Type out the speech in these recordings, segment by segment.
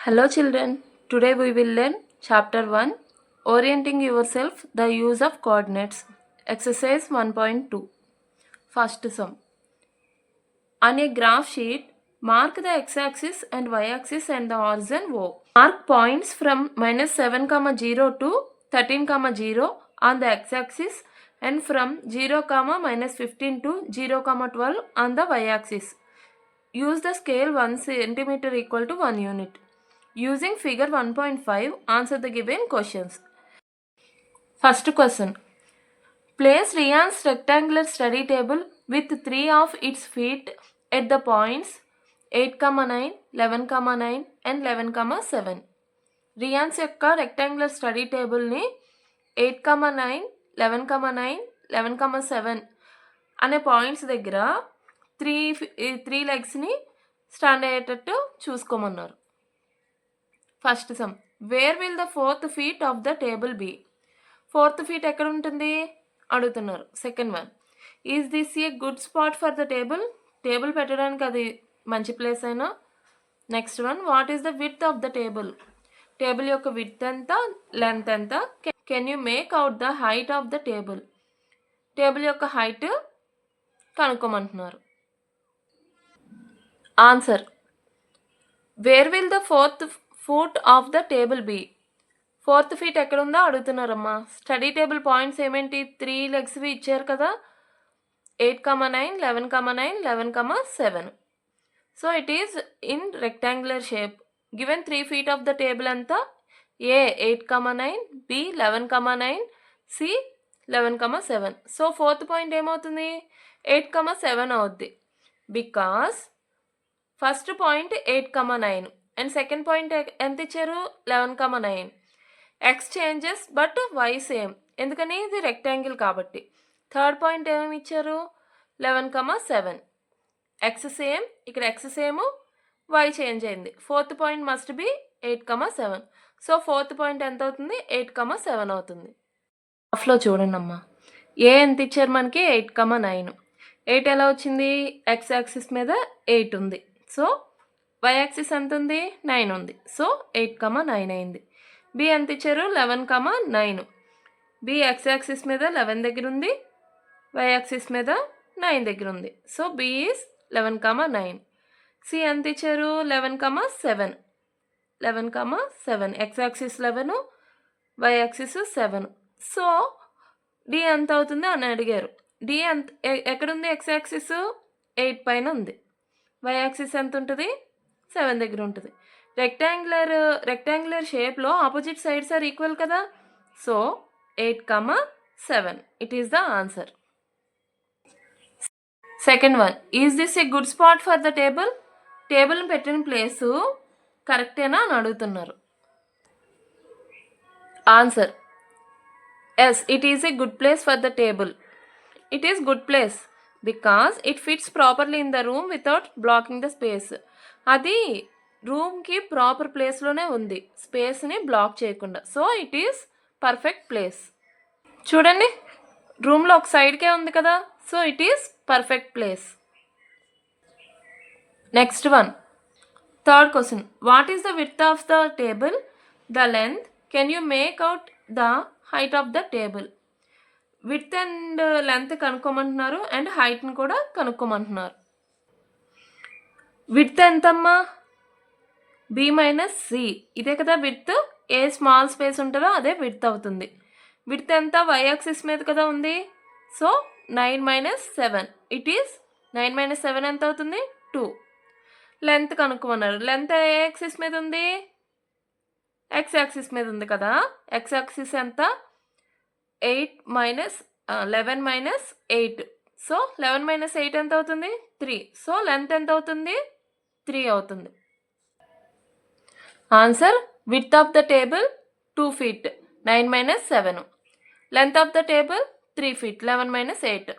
Hello children, today we will learn chapter 1 Orienting yourself, the use of coordinates. Exercise 1.2. First sum. On a graph sheet, mark the x-axis and y-axis and the origin O. Mark points from -7, 0 to 13, 0 on the x-axis and from 0, -15 to 0, 12 on the y-axis. Use the scale 1 centimeter equal to 1 unit. Using figure 1.5, answer the given questions. First question. Place Rian's rectangular study table with 3 of its feet at the points 8, 9, 11, 9 and 11, 7. Rian's యొక్క rectangular study టేబుల్ని 8, 9, 11, 9, 11, 7 అనే points దగ్గర three లెగ్స్ని stand అయ్యేటట్టు చూసుకోమన్నారు. First sum. Where will the 4th feet of the table be? 4th feet ఎక్కడ ఉంటుంది అడుగుతున్నారు. Second one. Is this a good spot for the table? Table పెట్టడానికి అది మంచి ప్లేస్ అయినా. Next one. What is the width of the table? Table యొక్క width ఎంత, length ఎంత? Can you make out the height of the table? Table యొక్క height కనుక్కోమంటున్నారు. Answer. Where will the 4th foot of the table be? 4th feet ఎక్కడ ఉందో అడుగుతున్నారమ్మా. Study table points ఏమేంటి? 3 లెగ్స్వి ఇచ్చారు కదా. 8, 9, 11, 9, 11, 7. So it is in rectangular shape. Given 3 feet of the table అంతా A 8, 9, B 11, 9, C 11, 7. So 4th point ఏమవుతుంది? 8, 7 అవుద్ది. Because first point 8, 9 and second point ఎంత ఇచ్చారు? 11, 9. X changes but Y same, ఎందుకని ఇది రెక్టాంగిల్ కాబట్టి. థర్డ్ పాయింట్ ఏమి ఇచ్చారు? 11, 7. ఎక్స్ సేమ్, ఇక్కడ ఎక్స్ సేమ్, వై చేంజ్ అయింది. 4th point must be 8, 7. So 4th point ఎంత అవుతుంది? 8, 7 అవుతుంది. గ్రాఫ్లో చూడండి అమ్మా. ఏ ఎంత ఇచ్చారు మనకి? 8, 9. 8 ఎలా వచ్చింది? ఎక్స్ యాక్సిస్ మీద 8 ఉంది. సో వై యాక్సిస్ ఎంత ఉంది? 9 ఉంది. సో 8, 9 అయింది. బి ఎంత ఇచ్చారు? 11, 9. బి ఎక్స్ యాక్సిస్ మీద 11 దగ్గర ఉంది, వై యాక్సిస్ మీద 9 దగ్గర ఉంది. So B is 11, 9. సి ఎంత ఇచ్చారు? 11, 7. 11, 7. X axis 11, Y axis 7. So D ఎంత అవుతుంది అని అడిగారు. డి ఎంత ఎక్కడుంది? ఎక్స్ యాక్సిస్ 8 పైన ఉంది. వై యాక్సిస్ ఎంత ఉంటుంది? 7 దగ్గర ఉంటుంది. రెక్టాంగులర్ షేప్లో ఆపోజిట్ సైడ్స్ ఆర్ ఈక్వల్ కదా. So 8, 7 it is the answer. Second one. Is this a good spot for the table? టేబుల్ని పెట్టిన ప్లేసు కరెక్టేనా అని అడుగుతున్నారు. Answer. Yes, it is a good place for the table. It is good place because it fits properly in the room without blocking the space. అది రూమ్కి proper ప్లేస్లోనే ఉంది, స్పేస్ని బ్లాక్ చేయకుండా. So it is perfect place. చూడండి, రూమ్లో ఒక సైడ్కే ఉంది కదా. So it is perfect place. Next one. Third question. What is the width of the table? The length. Can you make out the height of the table? Width and length కనుక్కోమంటున్నారు and హైట్ని కూడా కనుక్కోమంటున్నారు. Width ఎంతమ్మా? B minus C. ఇదే కదా width. A small space ఉంటుందో అదే width అవుతుంది. విడ్త్ ఎంత? వై యాక్సిస్ మీద కదా ఉంది. సో 9 - 7 ఇట్ ఈస్ 9 - 7 ఎంత అవుతుంది? 2. లెంత్ కనుక్కోమన్నారు. లెంత్ ఏ యాక్సిస్ మీద ఉంది? ఎక్స్ యాక్సిస్ మీద ఉంది కదా. ఎక్స్ యాక్సిస్ ఎంత? 11 - 8. సో 11 - 8 ఎంత అవుతుంది? 3. సో లెంత్ ఎంత అవుతుంది? 3 అవుతుంది. Answer. Width of the table 2 feet 9 - 7. Length of the table 3 feet 11 - 8.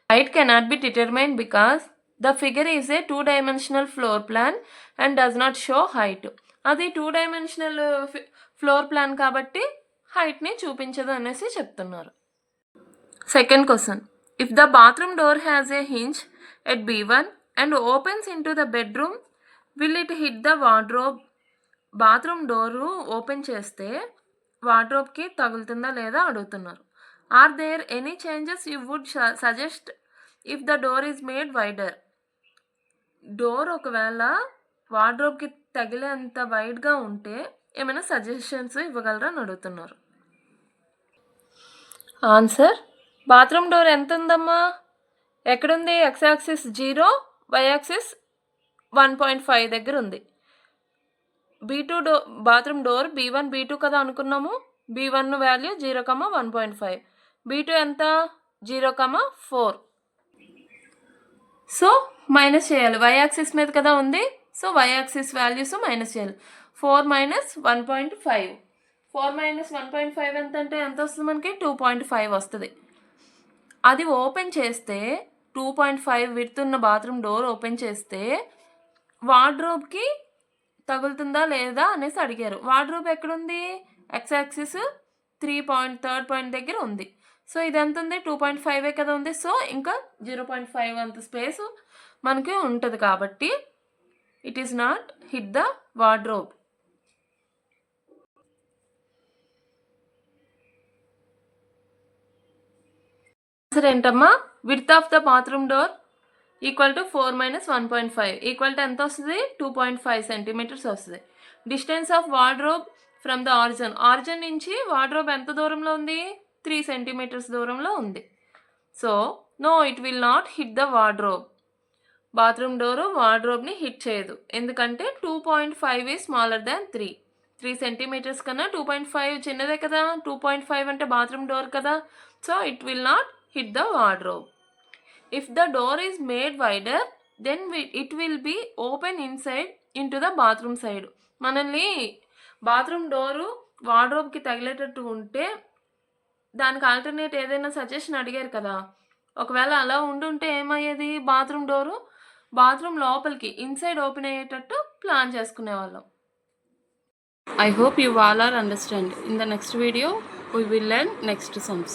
Height cannot be determined because the figure is a 2-dimensional floor plan and does not show height. అది 2-dimensional floor plan కాబట్టి హైట్ని చూపించదు అనేసి చెప్తున్నారు. Second question. If the bathroom door has a hinge at B1 and opens into the bedroom, will it hit the wardrobe? Bathroom door open చేస్తే వార్డ్రోబ్కి తగులుతుందా లేదా అడుగుతున్నారు. Are there any changes you would suggest if the door is made wider? Door ఒకవేళ వార్డ్రోబ్కి తగిలేంత వైడ్గా ఉంటే ఏమైనా సజెషన్స్ ఇవ్వగలరా అని అడుగుతున్నారు. ఆన్సర్, బాత్రూమ్ డోర్ ఎంత ఉందమ్మా? ఎక్కడుంది? ఎక్స్ యాక్సిస్ 0, వై యాక్సిస్ 1.5 దగ్గర ఉంది. B2 bathroom door B1 B2 కదా అనుకున్నాము. B1 వాల్యూ 0,1.5, B2 ఎంత? 0,4. సో మైనస్ చేయాలి. వై యాక్సిస్ మీద కదా ఉంది, so Y axis values minus చేయాలి. 4 మైనస్ 1.5, 4 మైనస్ 1.5 ఎంత అంటే ఎంత వస్తుంది మనకి? 2.5 వస్తుంది. అది ఓపెన్ చేస్తే 2.5 విడ్త్ ఉన్న బాత్రూమ్ డోర్ ఓపెన్ చేస్తే వార్డ్రోబ్కి తగులుతుందా లేదా అనేసి అడిగారు. వార్డ్రోబ్ ఎక్కడుంది? ఎక్స్ యాక్సిస్ 3.3 పాయింట్ దగ్గర ఉంది. సో ఇది ఎంత ఉంది? 2.5 కదా ఉంది. సో ఇంకా 0.5 అంత స్పేస్ మనకి ఉంటుంది కాబట్టి it is not hit the wardrobe. Answer ఏంటమ్మా? Width of the bathroom door equal to 4 minus 1.5 equal to ఎంత వస్తుంది? 2.5 సెంటీమీటర్స్ వస్తుంది. Distance of wardrobe from the origin నుంచి వార్డ్రోబ్ ఎంత దూరంలో ఉంది? 3 సెంటీమీటర్స్ దూరంలో ఉంది. So no, it will not hit the wardrobe. Bathroom door వార్డ్రోబ్ని హిట్ చేయదు. ఎందుకంటే 2.5 ఈజ్ స్మాలర్ దాన్ 3 సెంటీమీటర్స్ కన్నా 2.5 చిన్నదే కదా. 2.5 అంటే బాత్రూమ్ డోర్ కదా. So it will not hit the wardrobe. If the door is made wider, then it will be open inside into the bathroom side. మనల్ని bathroom door వార్డ్రోబ్కి తగిలేటట్టు ఉంటే దానికి alternate ఏదైనా suggestion అడిగారు కదా. ఒకవేళ అలా ఉండుంటే ఏమయ్యేది? బాత్రూమ్ డోరు బాత్రూమ్ లోపలికి ఇన్సైడ్ ఓపెన్ అయ్యేటట్టు ప్లాన్ చేసుకునేవాళ్ళం. I hope you all are understand. In the next video, we will learn next sums.